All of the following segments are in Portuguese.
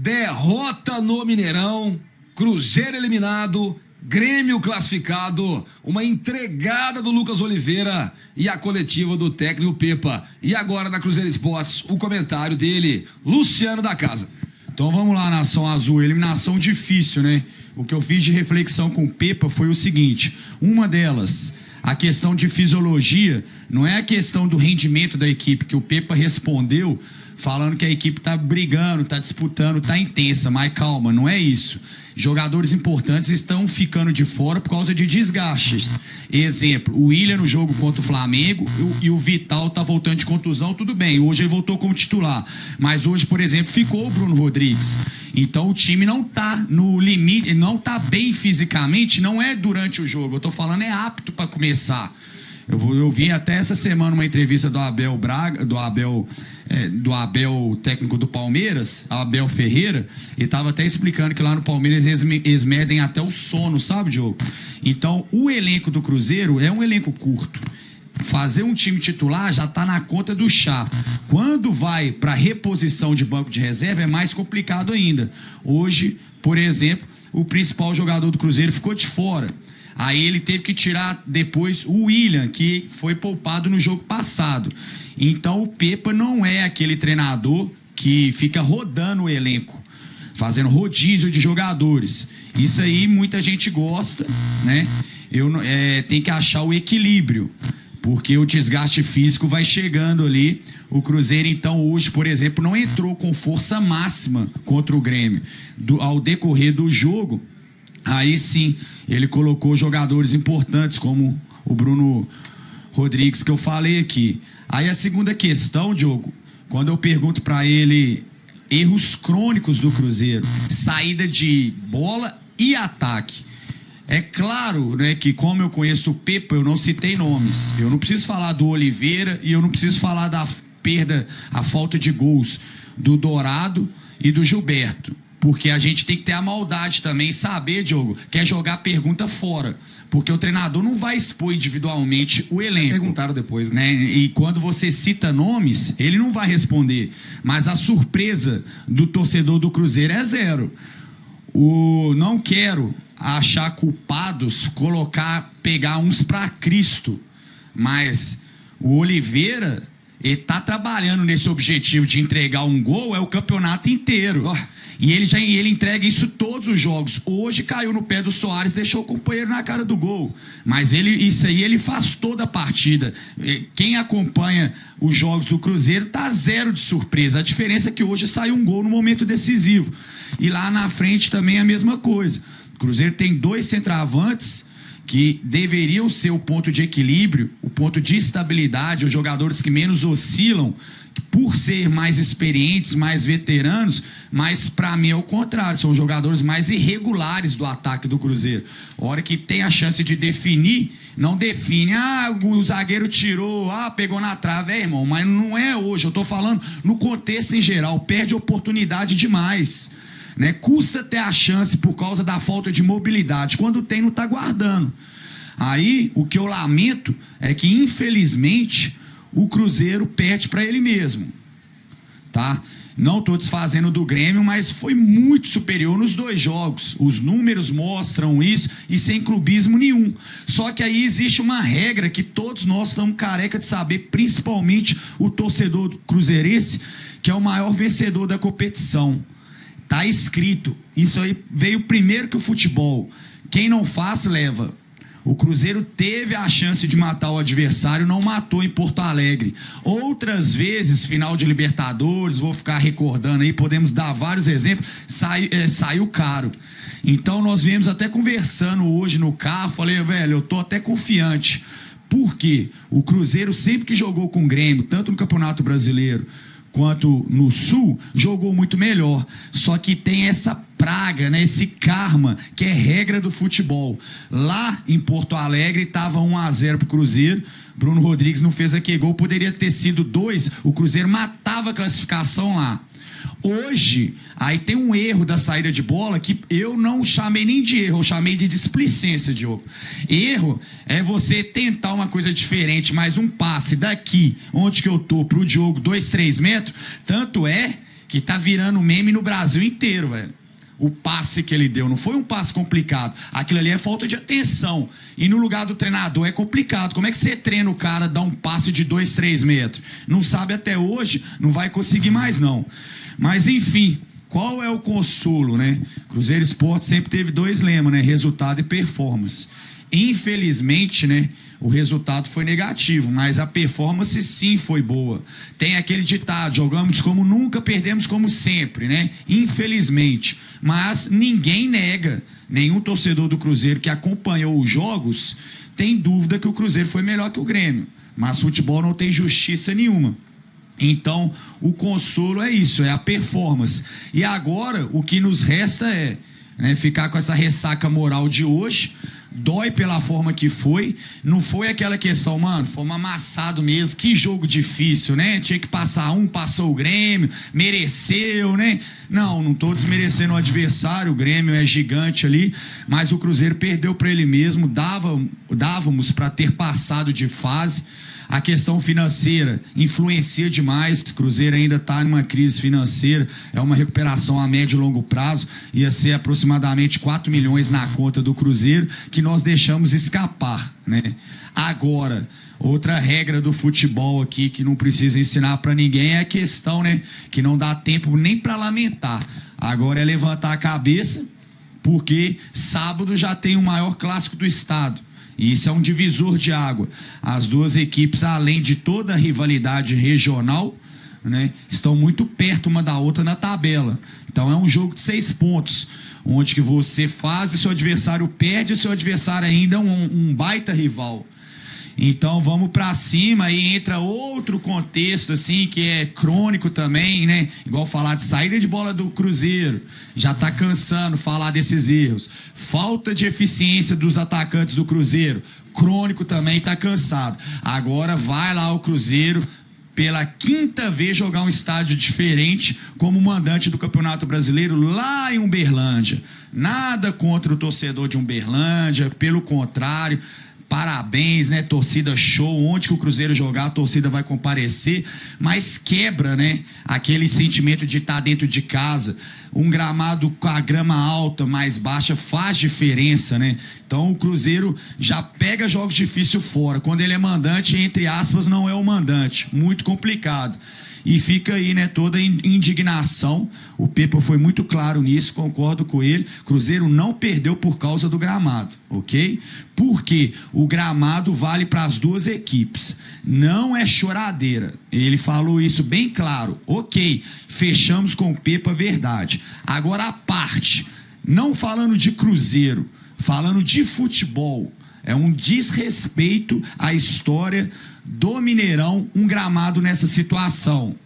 Derrota no Mineirão, Cruzeiro eliminado, Grêmio classificado, uma entregada do Lucas Oliveira e a coletiva do técnico Pepa. E agora na Cruzeiro Esportes, o comentário dele, Luciano da Casa. Então vamos lá, Nação Azul, eliminação difícil, né? O que eu fiz de reflexão com o Pepa foi o seguinte, uma delas, a questão de fisiologia, não é a questão do rendimento da equipe, que o Pepa respondeu falando que a equipe tá brigando, tá disputando, tá intensa, mas calma, não é isso. Jogadores importantes estão ficando de fora por causa de desgastes. Exemplo, o Willian no jogo contra o Flamengo e o Vital tá voltando de contusão, tudo bem, hoje ele voltou como titular. Mas hoje, por exemplo, ficou o Bruno Rodrigues. Então o time não tá no limite, não tá bem fisicamente, não é durante o jogo. Eu tô falando é apto para começar. Eu vi até essa semana uma entrevista do Abel Braga, do Abel, técnico do Palmeiras, Abel Ferreira, e estava até explicando que lá no Palmeiras eles medem até o sono, sabe, Diogo? Então, o elenco do Cruzeiro é um elenco curto. Fazer um time titular já está na conta do chá. Quando vai para reposição de banco de reserva é mais complicado ainda. Hoje, por exemplo, o principal jogador do Cruzeiro ficou de fora. Aí ele teve que tirar depois o Willian, que foi poupado no jogo passado. Então o Pepa não é aquele treinador que fica rodando o elenco, fazendo rodízio de jogadores. Isso aí muita gente gosta, né? Tem que achar o equilíbrio, porque o desgaste físico vai chegando ali. O Cruzeiro, então, hoje, por exemplo, não entrou com força máxima contra o Grêmio. Ao decorrer do jogo, aí sim, ele colocou jogadores importantes, como o Bruno Rodrigues, que eu falei aqui. Aí a segunda questão, Diogo, quando eu pergunto para ele erros crônicos do Cruzeiro, saída de bola e ataque. É claro, né, que como eu conheço o Pepa, eu não citei nomes. Eu não preciso falar do Oliveira e eu não preciso falar da perda, a falta de gols do Dourado e do Gilberto. Porque a gente tem que ter a maldade também, saber, Diogo, quer jogar pergunta fora. Porque o treinador não vai expor individualmente o elenco. Perguntaram depois, né? E quando você cita nomes, ele não vai responder. Mas a surpresa do torcedor do Cruzeiro é zero. Não quero achar culpados, pegar uns para Cristo. Mas o Oliveira, ele tá trabalhando nesse objetivo de entregar um gol, é o campeonato inteiro. E ele entrega isso todos os jogos. Hoje caiu no pé do Soares, deixou o companheiro na cara do gol. Mas isso aí ele faz toda a partida. Quem acompanha os jogos do Cruzeiro tá zero de surpresa. A diferença é que hoje saiu um gol no momento decisivo. E lá na frente também é a mesma coisa. O Cruzeiro tem 2 centroavantes que deveriam ser o ponto de equilíbrio, o ponto de estabilidade, os jogadores que menos oscilam, por ser mais experientes, mais veteranos, mas para mim é o contrário, são jogadores mais irregulares do ataque do Cruzeiro. A hora que tem a chance de definir, não define, o zagueiro tirou, pegou na trave, irmão, mas não é hoje, eu tô falando no contexto em geral, perde oportunidade demais. Né? Custa ter a chance por causa da falta de mobilidade. Quando tem, não está guardando. Aí, o que eu lamento é que, infelizmente, o Cruzeiro perde para ele mesmo. Tá? Não estou desfazendo do Grêmio, mas foi muito superior nos 2 jogos. Os números mostram isso e sem clubismo nenhum. Só que aí existe uma regra que todos nós estamos careca de saber, principalmente o torcedor cruzeirense, que é o maior vencedor da competição. Tá escrito, isso aí veio primeiro que o futebol. Quem não faz, leva. O Cruzeiro teve a chance de matar o adversário, não matou em Porto Alegre. Outras vezes, final de Libertadores, vou ficar recordando aí, podemos dar vários exemplos, saiu caro. Então nós viemos até conversando hoje no carro, falei, velho, eu tô até confiante. Por quê? O Cruzeiro sempre que jogou com o Grêmio, tanto no Campeonato Brasileiro quanto no Sul, jogou muito melhor. Só que tem essa praga, né, esse karma, que é regra do futebol. Lá em Porto Alegre estava 1-0 pro Cruzeiro, Bruno Rodrigues não fez aquele gol, poderia ter sido 2, o Cruzeiro matava a classificação lá. Hoje, aí tem um erro da saída de bola que eu não chamei nem de erro, eu chamei de displicência, Diogo. Erro é você tentar uma coisa diferente, mas um passe daqui, onde que eu tô, pro Diogo, 2, 3 metros, tanto é que tá virando meme no Brasil inteiro, velho. O passe que ele deu, não foi um passe complicado. Aquilo ali é falta de atenção. E no lugar do treinador é complicado. Como é que você treina o cara, dá um passe de 2, 3 metros? Não sabe até hoje, não vai conseguir mais não. Mas enfim, qual é o consolo, né? Cruzeiro Esporte sempre teve 2 lemas, né? Resultado e performance. Infelizmente, né, o resultado foi negativo, mas a performance sim foi boa. Tem aquele ditado, jogamos como nunca, perdemos como sempre, né? Infelizmente. Mas ninguém nega, nenhum torcedor do Cruzeiro que acompanhou os jogos tem dúvida que o Cruzeiro foi melhor que o Grêmio. Mas futebol não tem justiça nenhuma. Então, o consolo é isso, é a performance. E agora, o que nos resta é, né, ficar com essa ressaca moral de hoje. Dói pela forma que foi. Não foi aquela questão, mano, foi um amassado mesmo. Que jogo difícil, né? Tinha que passar um, passou o Grêmio, mereceu, né? Não tô desmerecendo o adversário. O Grêmio é gigante ali, mas o Cruzeiro perdeu para ele mesmo. Dávamos para ter passado de fase. A questão financeira influencia demais. O Cruzeiro ainda está numa crise financeira. É uma recuperação a médio e longo prazo. Ia ser aproximadamente 4 milhões na conta do Cruzeiro, que nós deixamos escapar, né? Agora, outra regra do futebol aqui que não precisa ensinar para ninguém é a questão, né, que não dá tempo nem para lamentar. Agora é levantar a cabeça, porque sábado já tem o maior clássico do estado. E isso é um divisor de água. As duas equipes, além de toda a rivalidade regional, né, estão muito perto uma da outra na tabela. Então é um jogo de 6 pontos, onde que você faz e seu adversário perde, e seu adversário ainda é um baita rival. Então vamos pra cima. E entra outro contexto assim que é crônico também, né? Igual falar de saída de bola do Cruzeiro, já tá cansando falar desses erros. Falta de eficiência dos atacantes do Cruzeiro, crônico também, tá cansado. Agora vai lá o Cruzeiro pela 5ª vez jogar um estádio diferente como mandante do Campeonato Brasileiro lá em Uberlândia. Nada contra o torcedor de Uberlândia, pelo contrário. Parabéns, né? Torcida show. Onde que o Cruzeiro jogar, a torcida vai comparecer. Mas quebra, né, aquele sentimento de estar dentro de casa. Um gramado com a grama alta, mais baixa, faz diferença, né? Então o Cruzeiro já pega jogos difíceis fora. Quando ele é mandante, entre aspas, não é o mandante. Muito complicado. E fica aí, né, toda a indignação. O Pepa foi muito claro nisso, concordo com ele. Cruzeiro não perdeu por causa do gramado, ok? Porque o gramado vale para as duas equipes. Não é choradeira. Ele falou isso bem claro. Ok, fechamos com o Pepa, verdade. Agora a parte, não falando de Cruzeiro, falando de futebol. É um desrespeito à história do Mineirão, um gramado nessa situação.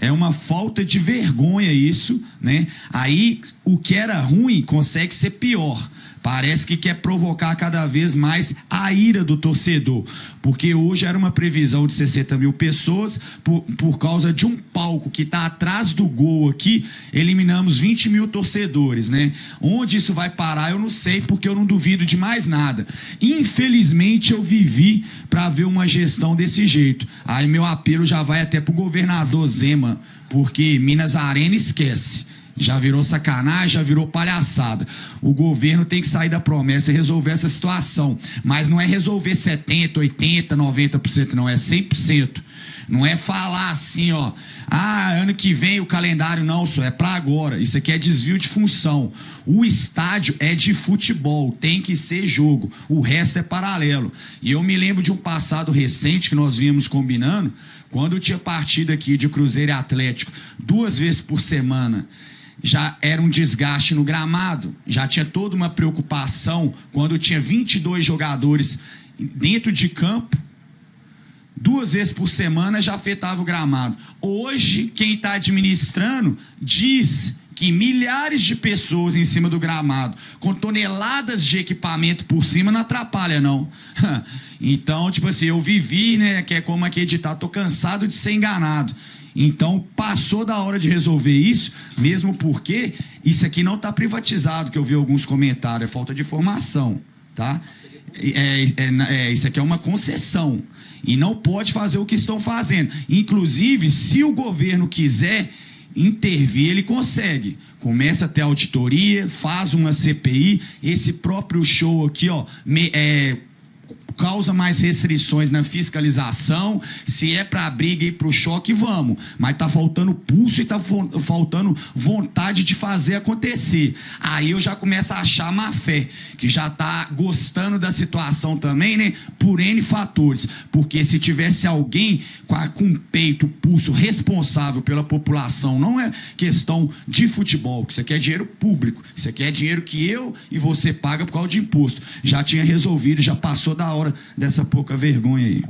É uma falta de vergonha isso, né? Aí o que era ruim consegue ser pior. Parece que quer provocar cada vez mais a ira do torcedor. Porque hoje era uma previsão de 60 mil pessoas, por causa de um palco que está atrás do gol aqui, eliminamos 20 mil torcedores, né? Onde isso vai parar eu não sei, porque eu não duvido de mais nada. Infelizmente eu vivi para ver uma gestão desse jeito. Aí meu apelo já vai até pro governador Zema, porque Minas Arena esquece. Já virou sacanagem, já virou palhaçada. O governo tem que sair da promessa e resolver essa situação. Mas não é resolver 70%, 80%, 90%, não. É 100%. Não é falar assim, ó. Ah, ano que vem o calendário, não, só é pra agora. Isso aqui é desvio de função. O estádio é de futebol, tem que ser jogo. O resto é paralelo. E eu me lembro de um passado recente que nós vínhamos combinando, quando tinha partida aqui de Cruzeiro e Atlético 2 vezes por semana. Já era um desgaste no gramado, já tinha toda uma preocupação quando tinha 22 jogadores dentro de campo. 2 vezes por semana já afetava o gramado. Hoje, quem está administrando diz que milhares de pessoas em cima do gramado, com toneladas de equipamento por cima, não atrapalha, não. Então, tipo assim, eu vivi, né, que é como aquele ditado, tô cansado de ser enganado. Então, passou da hora de resolver isso, mesmo porque isso aqui não está privatizado, que eu vi alguns comentários, é falta de informação, tá? Isso aqui é uma concessão e não pode fazer o que estão fazendo. Inclusive, se o governo quiser intervir, ele consegue. Começa a ter auditoria, faz uma CPI, esse próprio show aqui, ó, causa mais restrições na fiscalização. Se é para briga e para o choque, vamos. Mas tá faltando pulso e tá faltando vontade de fazer acontecer. Aí eu já começo a achar má fé, que já tá gostando da situação também, né? Por N fatores. Porque se tivesse alguém com peito, pulso responsável pela população, não é questão de futebol, que isso aqui é dinheiro público, isso aqui é dinheiro que eu e você paga por causa de imposto. Já tinha resolvido, já passou da hora dessa pouca vergonha aí.